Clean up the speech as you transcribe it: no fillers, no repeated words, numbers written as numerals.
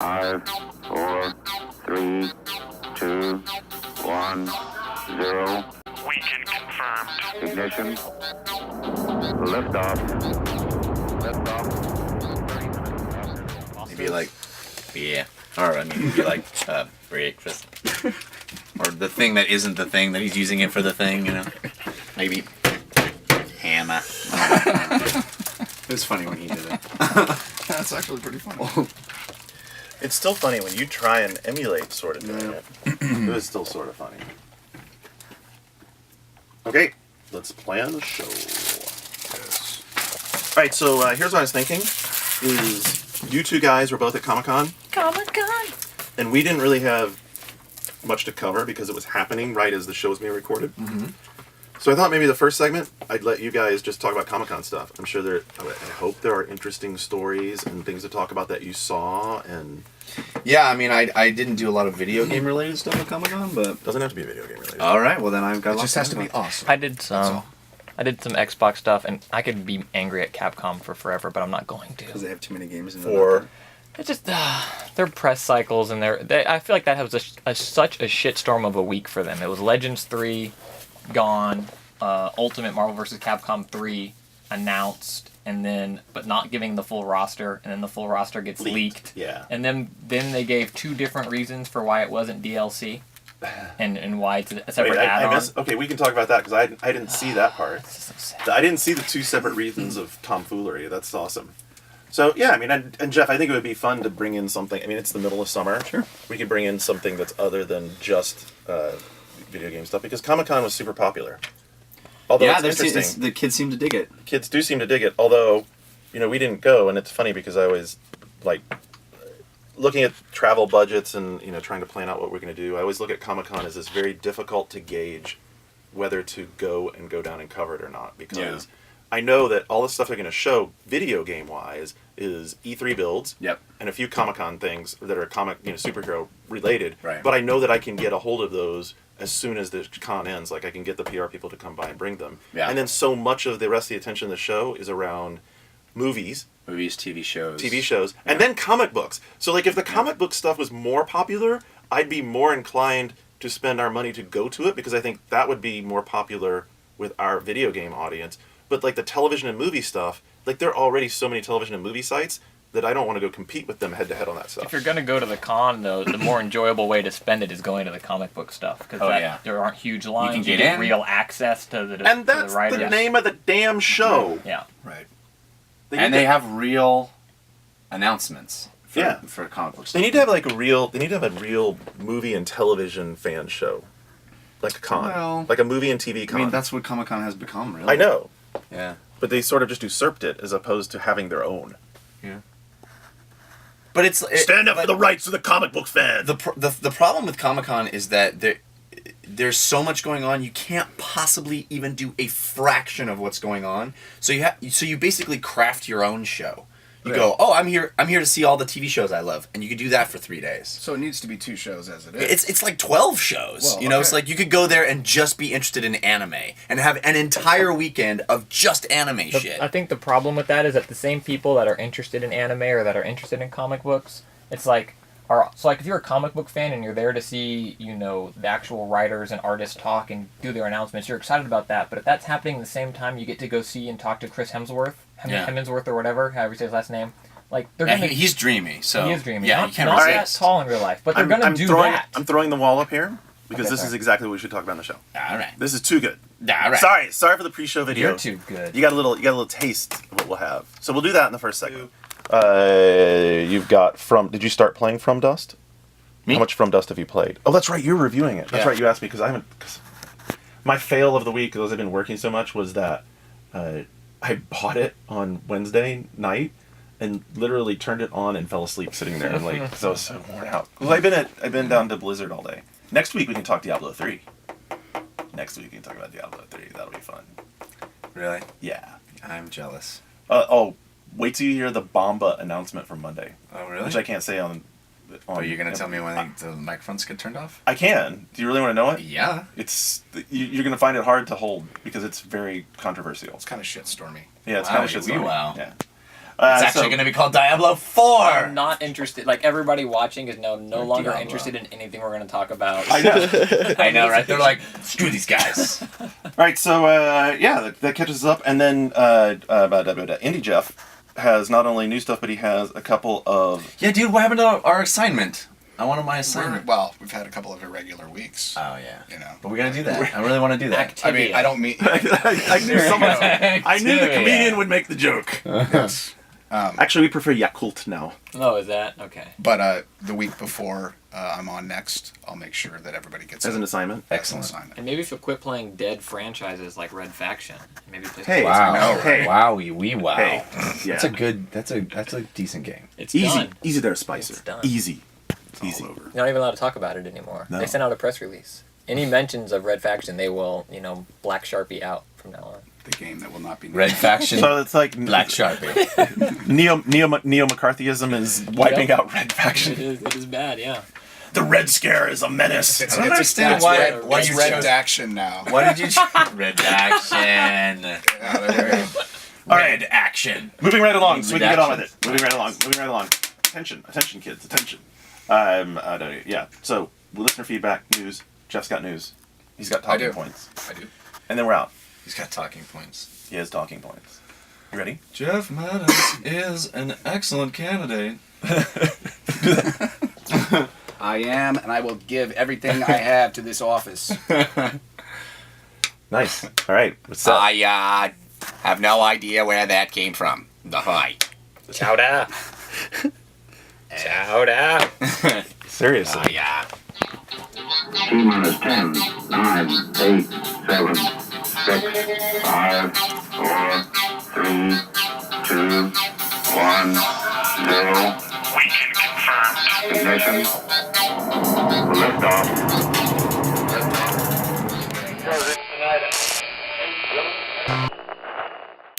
5, 4, 3, 2, 1, 0. Weekend confirmed. Ignition. Liftoff. Liftoff. Maybe like, yeah. Or I mean, maybe like breakfast. Or the thing that isn't the thing that he's using it for the thing, you know? Maybe hammer. It was funny when he did it. That's actually pretty funny. It's still funny when you try and emulate sort of doing it. It was still sort of funny. Okay, let's plan the show. Yes. All right, so here's what I was thinking: is you two guys were both at Comic-Con. Comic-Con. And we didn't really have much to cover because it was happening right as the show was being recorded. Mm-hmm. So I thought maybe the first segment, I'd let you guys just talk about Comic-Con stuff. I'm sure I hope there are interesting stories and things to talk about that you saw. And Yeah, I mean, I didn't do a lot of video game related stuff at Comic-Con, but doesn't have to be video game related. all right. Well, then I've got. It lots just has to talk be about. awesome. I did some Xbox stuff, and I could be angry at Capcom for forever, but I'm not going Because to. they have too many games in For It's just their press cycles, and I feel like that was such a shitstorm of a week for them. It was Legends 3 gone, Ultimate Marvel vs. Capcom 3 announced, and then but not giving the full roster, and then the full roster gets leaked. Yeah. And then they gave 2 different reasons for why it wasn't DLC, and why it's a separate add-on. Okay, we can talk about that because I didn't see that part. It's just so sad. I didn't see the 2 separate reasons of tomfoolery. That's awesome. So, yeah, I mean, and Jeff, I think it would be fun to bring in something. I mean, it's the middle of summer. Sure. We could bring in something that's other than just video game stuff because Comic-Con was super popular. Although Yeah, it's interesting. the kids seem to dig it. Kids do seem to dig it, although, we didn't go, and it's funny because I always, looking at travel budgets and, trying to plan out what we're going to do, I always look at Comic-Con as this very difficult to gauge whether to go down and cover it or not, because I know that all the stuff they're going to show, video game-wise, is E3 builds, Yep. and a few Comic-Con things that are superhero related, Right. but I know that I can get a hold of those as soon as the con ends. Like, I can get the PR people to come by and bring them. Yeah. And then so much of the rest of the attention of the show is around movies, TV shows. and then comic books. So, if the comic book stuff was more popular, I'd be more inclined to spend our money to go to it, because I think that would be more popular with our video game audience. But, the television and movie stuff, there are already so many television and movie sites that I don't want to go compete with them head-to-head on that stuff. If you're going to go to the con, though, the more enjoyable way to spend it is going to the comic book stuff. Because there aren't huge lines. can get in. real access to the And that's to the the name of the damn show. Yeah. Right. They They have real announcements for comic books. They need to have a real movie and television fan show, like a con, Well, like a movie and TV con. I mean, that's what Comic-Con has become, really. I know, Yeah. but they sort of just usurped it as opposed to having their own. Yeah. But it's... Stand up for the rights of the comic book fan. The problem with Comic-Con is that there's so much going on, you can't possibly even do a fraction of what's going on. So you basically craft your own show. You go, oh, I'm here to see all the TV shows I love, and you could do that for 3 days. So it needs to be 2 shows as it is. It's like 12 shows. Well, It's like you could go there and just be interested in anime and have an entire weekend of just anime shit. I think the problem with that is that the same people that are interested in anime or that are interested in comic books, it's like, if you're a comic book fan and you're there to see, the actual writers and artists talk and do their announcements, you're excited about that. But if that's happening at the same time, you get to go see and talk to Chris Hemsworth, Hemsworth or whatever, however you say his last name. He's dreamy, so... He is dreamy. Yeah, not, you can't not resist. that tall in real life, but they're going to do that. I'm throwing the wall up here because Okay, this sorry. is exactly what we should talk about on the show. All right. This is too good. All right. Sorry for the pre-show video. You're too good. You got a little taste of what we'll have. So we'll do that in the first segment. You've got Did you start playing From Dust? Me? How much From Dust have you played? Oh, that's right. You're reviewing it. That's Yeah. right. You asked me because I haven't. My fail of the week, because I've been working so much, was that I bought it on Wednesday night and literally turned it on and fell asleep sitting there, because I was so worn out. Well, I've been down to Blizzard all day. Next week we can talk Diablo 3. Next week we can talk about Diablo 3. That'll be fun. Really? Yeah. I'm jealous. Wait till you hear the Bomba announcement from Monday. Oh, really? Which I can't say on. Oh, you're going to tell me when the microphones get turned off? I can. Do you really want to know it? Yeah. You're going to find it hard to hold because it's very controversial. It's kind of shitstormy. Yeah, it's Wow, kind of shitstormy. wow. Yeah. It's actually going to be called Diablo 4. I'm not interested. Like, everybody watching is no longer Diablo. interested in anything we're going to talk about. I know. I know, right? They're like, screw these guys. All right, so yeah, that catches us up, and then Indie Jeff has not only new stuff, but he has a couple of. Yeah, dude, what happened to our assignment? I wanted my assignment. Well, we've had a couple of irregular weeks. Oh yeah, You know. but we gotta do that. I really want to do that. I mean, I don't mean. I knew someone. I knew the Yeah. comedian would make the joke. Yes. Actually, we prefer Yakult now. Oh, is that? Okay. But the week before I'm on next, I'll make sure that everybody gets As an assignment. Excellent. assignment. And maybe if you'll quit playing dead franchises like Red Faction, maybe play Hey. Wow. No. Hey. Wowie, wee wow. Hey. Yeah. That's a good. That's a decent game. It's Easy. done. Easy there, Spicer. It's done. Easy. It's Easy. all over. You're not even allowed to talk about it anymore. No. They sent out a press release. Any mentions of Red Faction, they will, black Sharpie out from now on. The game that will not be Red Faction, So it's like Black Sharpie. Neo McCarthyism is wiping out Red Faction. It is bad, yeah. The Red Scare is a menace. I don't understand why It's you red chose. action now. Why did you Red Action? Yeah, there we go. All right. Red Action. Moving right along, so we can get on with it. Redactions. Moving right along. Attention, kids, attention. Yeah. So listener feedback, news. Jeff's got news. He's got talking do. points, I do. and then we're out. He's got talking points. He has talking points. You ready? Jeff Mattas is an excellent candidate. I am, and I will give everything I have to this office. Nice. All right. What's up? I have no idea where that came from. The fight. Chowda. Chowda. Seriously. Yeah. T minus 10, 9, 8, 7, 6, 5, 4, 3, 2, 1, 0. We can confirm. Ignition. Liftoff. Cannata.